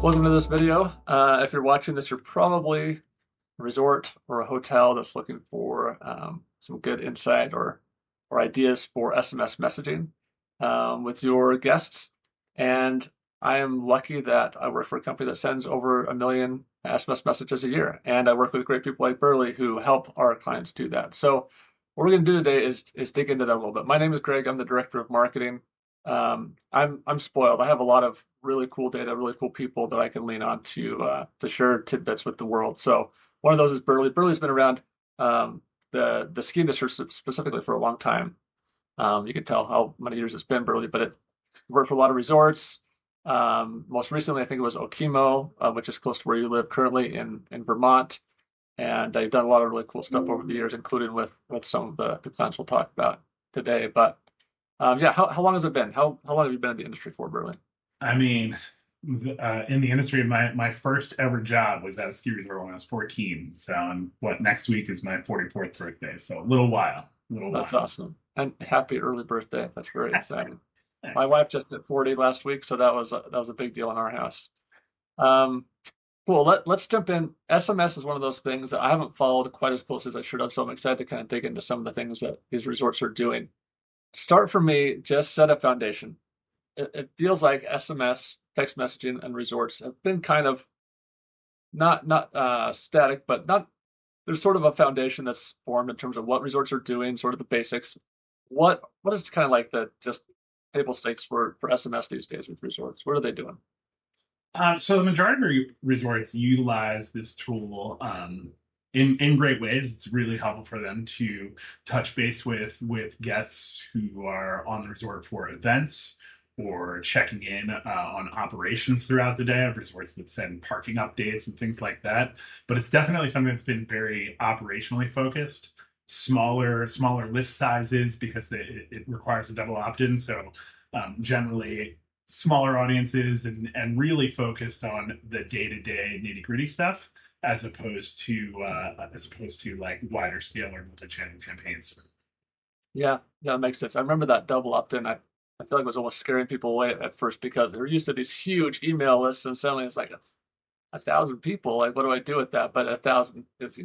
Welcome to this video. If you're watching this, you're probably a resort or a hotel that's looking for some good insight or ideas for SMS messaging with your guests. And I am lucky that I work for a company that sends over 1 million SMS messages a year. And I work with great people like Burleigh who help our clients do that. So what we're going to do today is dig into that a little bit. My name is Greg. I'm the director of marketing. I'm spoiled. I have a lot of really cool data, really cool people that I can lean on to share tidbits with the world. So one of those is Burleigh. Burleigh's been around the ski industry specifically for a long time. You can tell how many years it's been Burleigh, but it worked for a lot of resorts. Most recently, I think it was Okemo, which is close to where you live currently in Vermont. And I've done a lot of really cool stuff over the years, including with some of the clients we'll talk about today. But yeah, how long has it been? How long have you been in the industry for, Burleigh? I mean, in the industry, my first ever job was at a ski resort when I was 14. So, next week is my 44th birthday. So, a little while, little That's while. awesome. And happy early birthday. That's very exciting. My wife just hit 40 last week, so that was a big deal in our house. Um, cool. Let's jump in. SMS is one of those things that I haven't followed quite as close as I should have, so I'm excited to kind of dig into some of the things that these resorts are doing. Start for me, just set a foundation. It feels like SMS, text messaging, and resorts have been kind of not static, but not. There's sort of a foundation that's formed in terms of what resorts are doing, sort of the basics. What is kind of like the just table stakes for SMS these days with resorts? What are they doing? So, the majority of resorts utilize this tool in great ways. It's really helpful for them to touch base with guests who are on the resort for events or checking in on operations throughout the day of resorts that send parking updates and things like that. But it's definitely something that's been very operationally focused. Smaller list sizes because it requires a double opt-in. So generally smaller audiences and really focused on the day-to-day nitty-gritty stuff as opposed to like wider scale or multi-channel campaigns. Yeah, yeah, that makes sense. I remember that double opt-in. I feel like it was almost scaring people away at first because they were used to these huge email lists, and suddenly it's like a thousand people. Like, what do I do with that? But 1,000 is,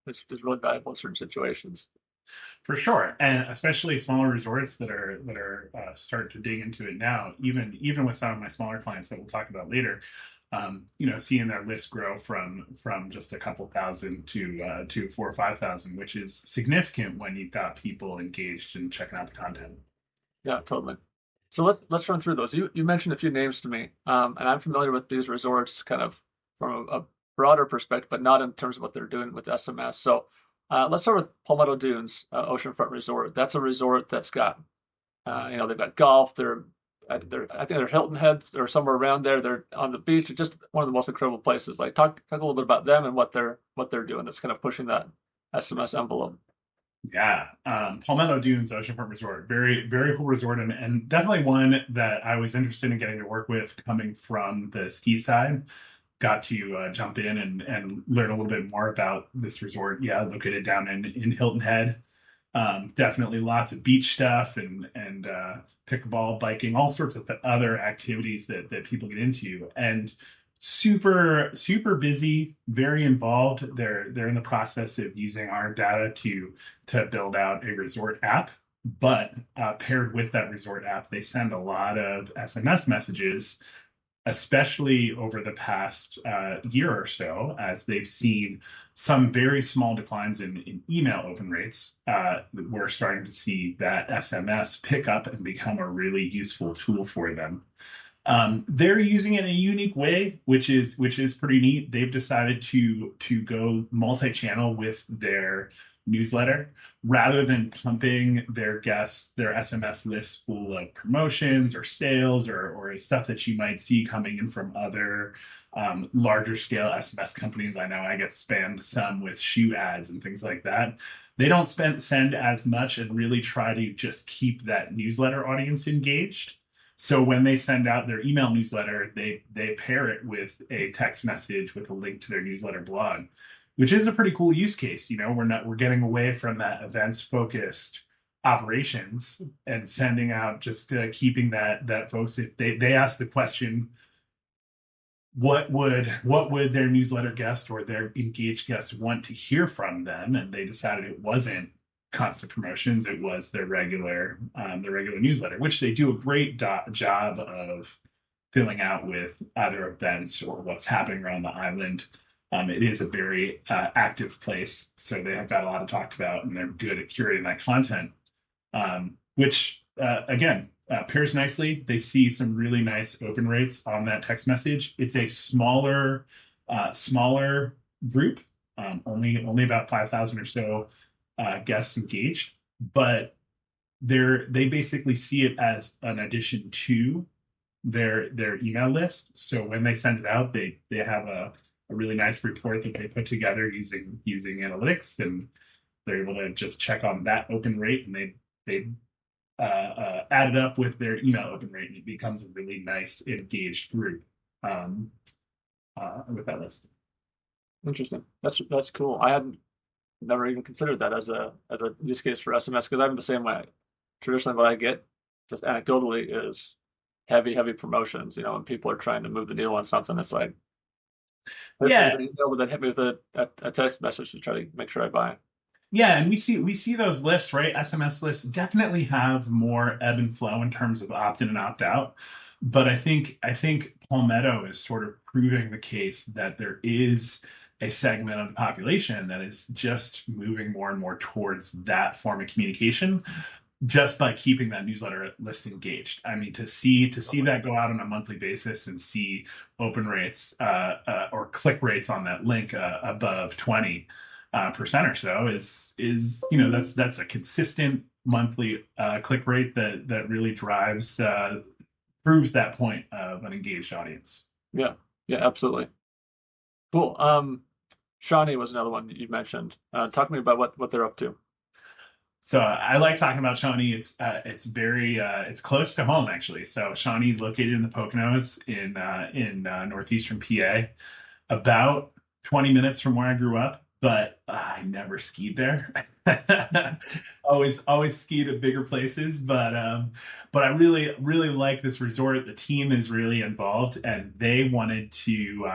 it's really valuable in certain situations. For sure, and especially smaller resorts that are starting to dig into it now. Even with some of my smaller clients that we'll talk about later, seeing their list grow from just a couple thousand to 4 or 5 thousand, which is significant when you've got people engaged and checking out the content. Yeah, totally. So let's run through those. You mentioned a few names to me, and I'm familiar with these resorts kind of from a broader perspective, but not in terms of what they're doing with SMS. So let's start with Palmetto Dunes Oceanfront Resort. That's a resort that's got they've got golf. I think they're Hilton Head or somewhere around there. They're on the beach. It's just one of the most incredible places. Like talk a little bit about them and what they're doing. That's kind of pushing that SMS envelope. Yeah, Palmetto Dunes Oceanfront Resort, very very cool resort, and definitely one that I was interested in getting to work with coming from the ski side. Got to jump in and learn a little bit more about this resort. Yeah, located down in Hilton Head. Definitely lots of beach stuff and pickleball, biking, all sorts of other activities that people get into, and super super busy, very involved. They're in the process of using our data to build out a resort app. But paired with that resort app, they send a lot of SMS messages, especially over the past year or so, as they've seen some very small declines in email open rates. We're starting to see that SMS pick up and become a really useful tool for them. They're using it in a unique way, which is pretty neat. They've decided to go multi-channel with their newsletter rather than pumping their guests, their SMS lists full of promotions or sales or stuff that you might see coming in from other larger scale SMS companies. I know I get spammed some with shoe ads and things like that. They don't send as much and really try to just keep that newsletter audience engaged. So when they send out their email newsletter, they pair it with a text message with a link to their newsletter blog, which is a pretty cool use case. We're getting away from that events focused operations and sending out just keeping that folks, if they ask the question, what would their newsletter guest or their engaged guests want to hear from them, and they decided it wasn't constant promotions, it was their regular newsletter, which they do a great job of filling out with either events or what's happening around the island. It is a very active place, so they have got a lot to talk about, and they're good at curating that content, which again pairs nicely. They see some really nice open rates on that text message. It's a smaller group, only about 5,000 or so guests engaged, but they basically see it as an addition to their email list. So when they send it out, they have a really nice report that they put together using analytics, and they're able to just check on that open rate, and they add it up with their email open rate, and it becomes a really nice engaged group um, with that list. Interesting. That's cool. I hadn't never even considered that as a use case for SMS because I'm the same way. Traditionally, what I get just anecdotally is heavy promotions. You know, when people are trying to move the needle on something, it's like hit me with Yeah, an email, but then hit me with a text message to try to make sure I buy. yeah, and we see those lists, right? SMS lists definitely have more ebb and flow in terms of opt in and opt out. But I think Palmetto is sort of proving the case that there is a segment of the population that is just moving more and more towards that form of communication just by keeping that newsletter list engaged. I mean, to see that go out on a monthly basis and see open rates or click rates on that link above 20% or so is that's a consistent monthly click rate that really proves that point of an engaged audience. Yeah, yeah, absolutely. Cool. Shawnee was another one that you mentioned. Talk to me about what they're up to. So I like talking about Shawnee. It's close to home actually. So Shawnee's located in the Poconos in northeastern PA, about 20 minutes from where I grew up, but I never skied there. Always skied at bigger places, but I really like this resort. The team is really involved, and they wanted to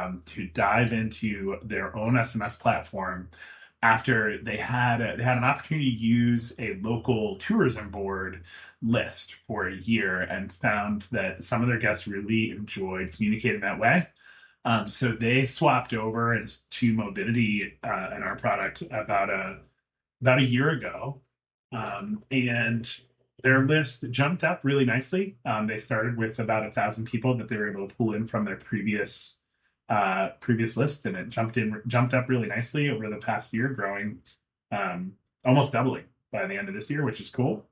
dive into their own SMS platform after they had an opportunity to use a local tourism board list for a year and found that some of their guests really enjoyed communicating that way. So they swapped over to Mobility and our product about a year ago, and their list jumped up really nicely. They started with about 1,000 people that they were able to pull in from their previous list, and it jumped up really nicely over the past year, growing almost doubling by the end of this year, which is cool.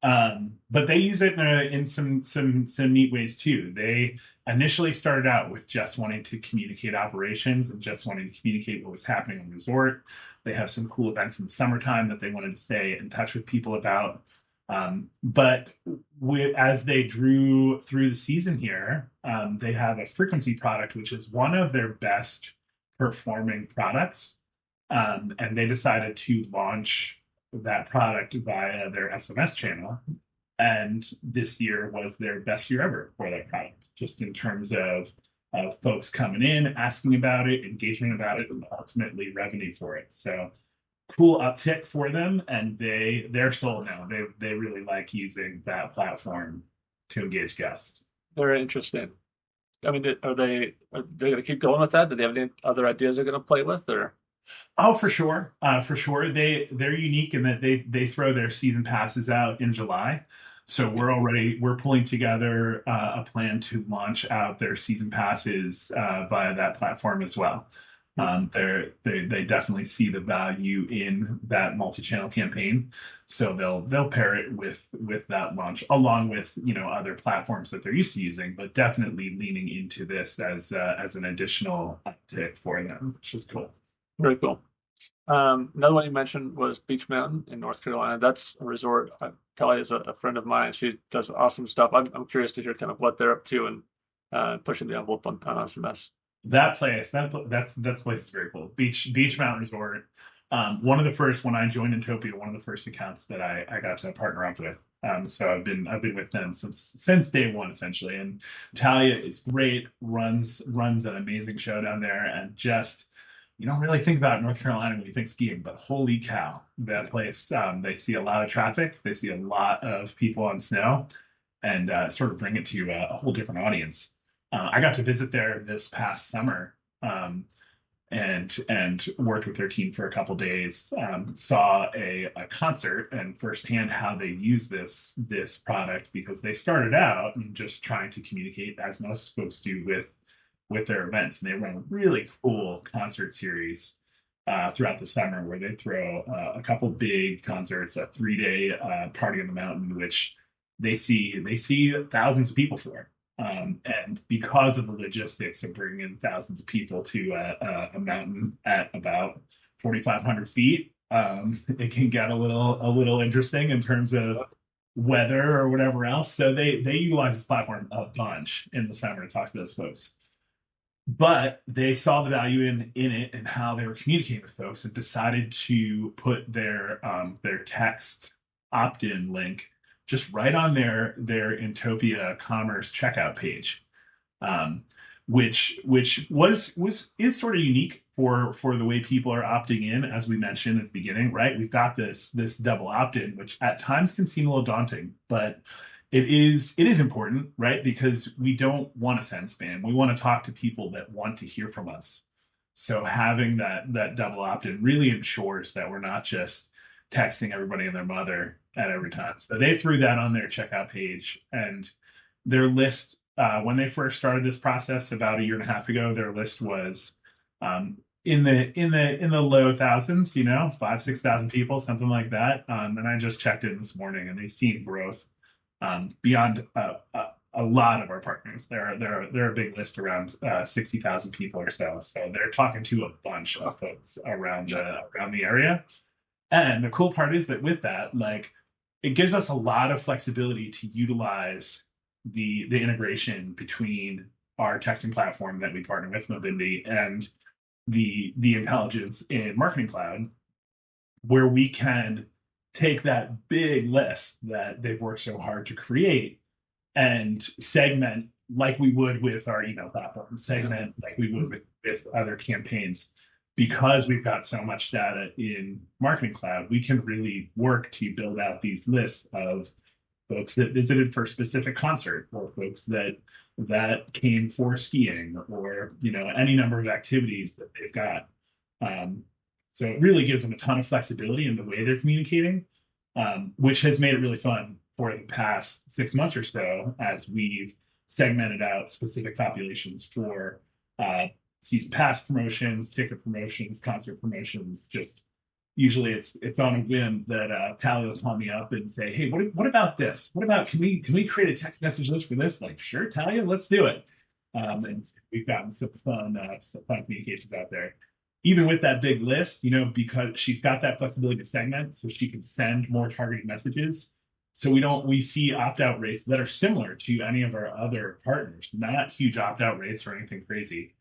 But they use it in some neat ways too. They initially started out with just wanting to communicate operations and just wanting to communicate what was happening on the resort. They have some cool events in the summertime that they wanted to stay in touch with people about. But as they drew through the season here, they have a frequency product, which is one of their best performing products. And they decided to launch that product via their SMS channel. And this year was their best year ever for that product, just in terms of folks coming in, asking about it, engagement about it, and ultimately revenue for it. So cool uptick for them, and they're sold now. They really like using that platform to engage guests. Very interesting. I mean, are they going to keep going with that? Do they have any other ideas they're going to play with, or? Oh, for sure, for sure. They're unique in that they throw their season passes out in July. So we're pulling together a plan to launch out their season passes via that platform as well. They definitely see the value in that multi-channel campaign, so they'll pair it with that launch along with other platforms that they're used to using, but definitely leaning into this as an additional uptick for them, which is cool. Very cool. Another one you mentioned was Beech Mountain in North Carolina. That's a resort. Kelly is a friend of mine. She does awesome stuff. I'm curious to hear kind of what they're up to and pushing the envelope on SMS. That place is very cool. Beech Mountain Resort. One of the first when I joined Inntopia, one of the first accounts that I got to partner up with. So I've been with them since day one essentially. And Talia is great, runs an amazing show down there, and just you don't really think about North Carolina when you think skiing, but holy cow, that place! They see a lot of traffic, they see a lot of people on snow, and sort of bring it to a whole different audience. I got to visit there this past summer, and worked with their team for a couple days. Saw a concert and firsthand how they use this product, because they started out just trying to communicate as most folks do with their events, and they run a really cool concert series throughout the summer where they throw a couple big concerts, a 3 day party on the mountain, which they see thousands of people for. And because of the logistics of bringing in thousands of people to a mountain at about 4,500 feet, it can get a little interesting in terms of weather or whatever else. So they utilize this platform a bunch in the summer to talk to those folks. But they saw the value in it and how they were communicating with folks, and decided to put their text opt-in link just right on their Inntopia Commerce checkout page, um, which is sort of unique for the way people are opting in, as we mentioned at the beginning, right? We've got this double opt-in, which at times can seem a little daunting, but it is important, right? Because we don't want to send spam. We want to talk to people that want to hear from us. So having that double opt-in really ensures that we're not just texting everybody and their mother at every time. So they threw that on their checkout page, and their list, when they first started this process about a year and a half ago, their list was in the low thousands, 5,000-6,000 people, something like that. And I just checked in this morning, and they've seen growth beyond a lot of our partners. They're a big list, around 60,000 people or so. So they're talking to a bunch of folks around the area. And the cool part is that with that, like, it gives us a lot of flexibility to utilize the integration between our texting platform that we partner with Mobility and the intelligence in Marketing Cloud, where we can take that big list that they've worked so hard to create and segment like we would with our email platform, segment like we would with other campaigns. Because we've got so much data in Marketing Cloud, we can really work to build out these lists of folks that visited for a specific concert, or folks that came for skiing, or any number of activities that they've got. So it really gives them a ton of flexibility in the way they're communicating, which has made it really fun for the past 6 months or so, as we've segmented out specific populations for season pass promotions, ticket promotions, concert promotions. Just usually it's on a whim that Tally will call me up and say, "Hey, what about this? What about can we create a text message list for this?" Like, sure, Talia, let's do it. And we've gotten some fun communications out there. Even with that big list, because she's got that flexibility to segment, so she can send more targeted messages. So we see opt-out rates that are similar to any of our other partners. Not huge opt-out rates or anything crazy.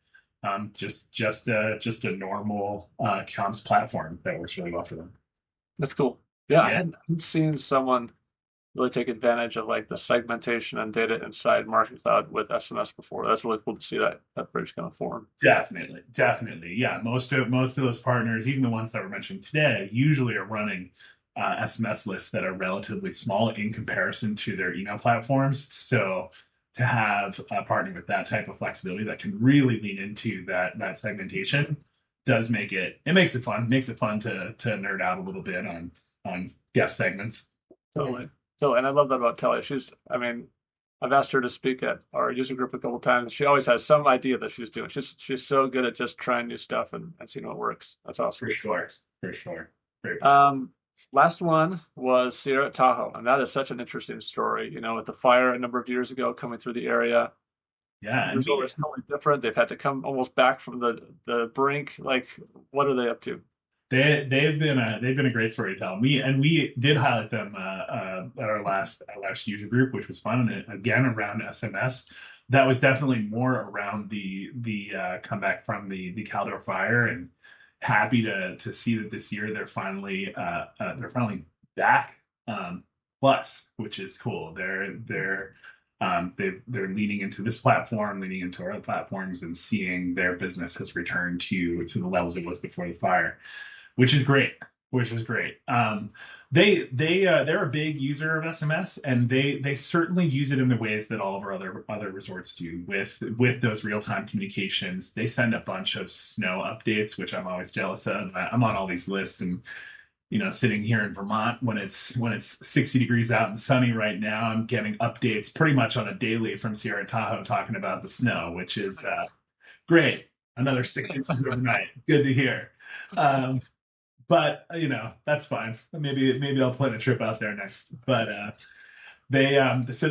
Just a normal comms platform that works really well for them. That's cool. Yeah, I Yeah, hadn't seen someone really take advantage of like the segmentation and data inside Marketing Cloud with SMS before. That's really cool to see that bridge kind of form. definitely. Yeah, most of those partners, even the ones that were mentioned today, usually are running SMS lists that are relatively small in comparison to their email platforms. So to have a partner with that type of flexibility that can really lean into that segmentation makes it fun. Makes it fun to nerd out a little bit on guest segments. Totally. Totally. And I love that about Telly. I mean, I've asked her to speak at our user group a couple times. She always has some idea that she's doing. She's so good at just trying new stuff and seeing what works. That's awesome. For sure. For sure. Very cool. Last one was Sierra-at-Tahoe, and that is such an interesting story. With the fire a number of years ago coming through the area, Yeah, the and resort is totally different. They've had to come almost back from the brink. Like, what are they up to? they've been a great story to tell. We did highlight them at our last user group, which was fun, and again around SMS. That was definitely more around the comeback from the Caldor fire, and happy to see that this year they're finally back, plus, which is cool. They're leaning into this platform, leaning into our other platforms, and seeing their business has returned to the levels it was before the fire, which is great. Which is great. They're a big user of SMS, and they certainly use it in the ways that all of our other resorts do with those real time communications. They send a bunch of snow updates, which I'm always jealous of. I'm on all these lists, and sitting here in Vermont when it's 60 degrees out and sunny right now, I'm getting updates pretty much on a daily from Sierra-at-Tahoe talking about the snow, which is great. Another 6 inches overnight. Good to hear. Um, but that's fine. Maybe I'll plan a trip out there next. But they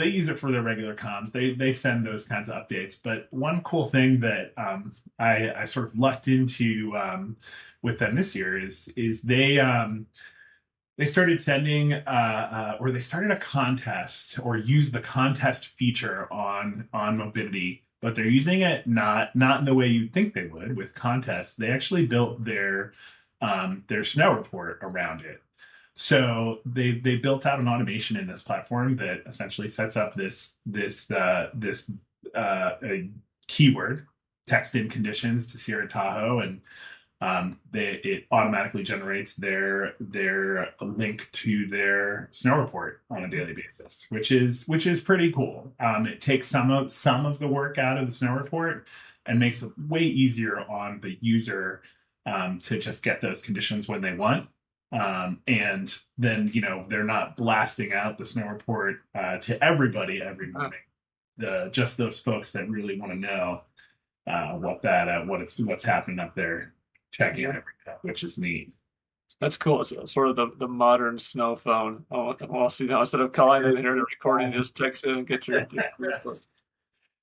use it for their regular comms. They send those kinds of updates. But one cool thing that I sort of lucked into with them this year is they started sending or they started a contest or used the contest feature on Mobility, but they're using it not in the way you'd think they would with contests. They actually built their snow report around it. So they built out an automation in this platform that essentially sets up this a keyword, text in conditions to Sierra-at-Tahoe, and it automatically generates their link to their snow report on a daily basis, which is pretty cool. It takes some of the work out of the snow report and makes it way easier on the user to just get those conditions when they want. And then, they're not blasting out the snow report to everybody every morning. Just those folks that really want to know what's happening up there, checking every day, which is neat. That's cool. It's sort of the modern snow phone. Almost, instead of calling in here to recording, just text in and get your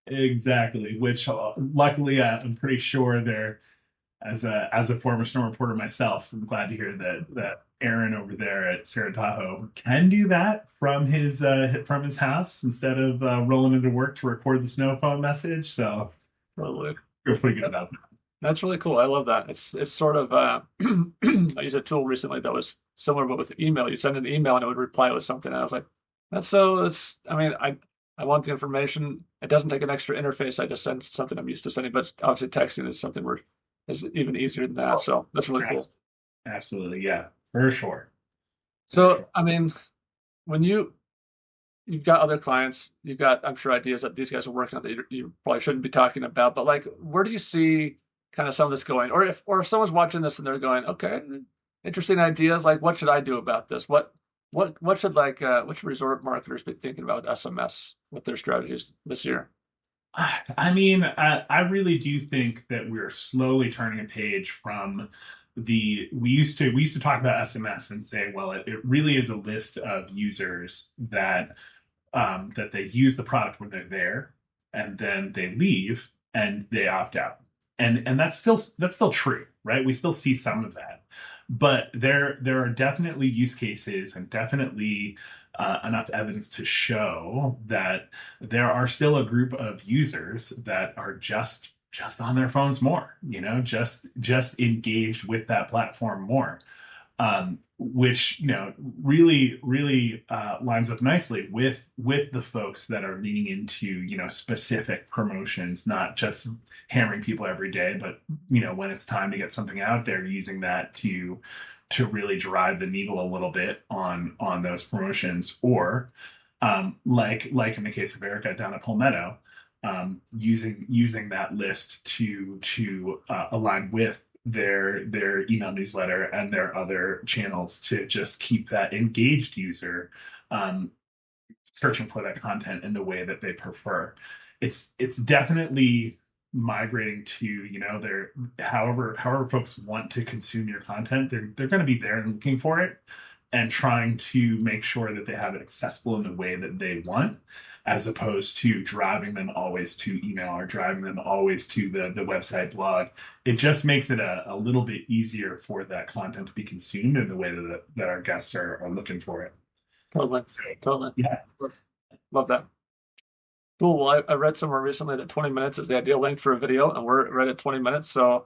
Exactly. Which luckily, I'm pretty sure they're as a former snow reporter myself, I'm glad to hear that Aaron over there at Sierra-at-Tahoe can do that from his house instead of rolling into work to record the snow phone message. So Totally. feel pretty good about that. That's really cool. I love that. It's sort of I used a tool recently that was similar, but with email. You send an email and it would reply with something. And I was like, that's I mean, I want the information. It doesn't take an extra interface. I just send something I'm used to sending, but obviously texting is something is even easier than that. So that's really cool. Absolutely, yeah, for sure. So I mean, when you've got other clients, you've got, I'm sure, ideas that these guys are working on that you probably shouldn't be talking about, but like, where do you see kind of some of this going? Or if someone's watching this and they're going, okay, interesting ideas, like what should I do about this? What should what should resort marketers be thinking about SMS with their strategies this year? I mean, I really do think that we're slowly turning a page from we used to talk about SMS and say, well, it really is a list of users that they use the product when they're there, and then they leave and they opt out. And that's still true, right? We still see some of that, but there are definitely use cases and definitely enough evidence to show that there are still a group of users that are just on their phones more, just engaged with that platform more, which really lines up nicely with the folks that are leaning into specific promotions, not just hammering people every day, but when it's time to get something out there, using that to really drive the needle a little bit on those promotions, or like in the case of Erica down at Palmetto, using that list to align with their email newsletter and their other channels to just keep that engaged user searching for that content in the way that they prefer. It's definitely migrating to their however folks want to consume your content. They're going to be there and looking for it and trying to make sure that they have it accessible in the way that they want, as opposed to driving them always to email or driving them always to the website blog. It just makes it a little bit easier for that content to be consumed in the way that our guests are looking for it. Totally. So, Totally. yeah. Love that. Cool. Well, I read somewhere recently that 20 minutes is the ideal length for a video, and we're right at 20 minutes. So,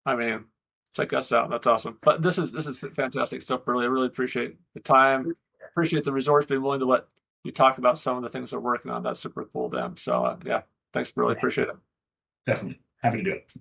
I mean, check us out. That's awesome. But this is fantastic stuff, Burleigh. I really appreciate the time. appreciate the resorts being willing to let you talk about some of the things they're working on. That's super cool of them. So yeah, thanks, really Yeah, appreciate it. definitely happy to do it.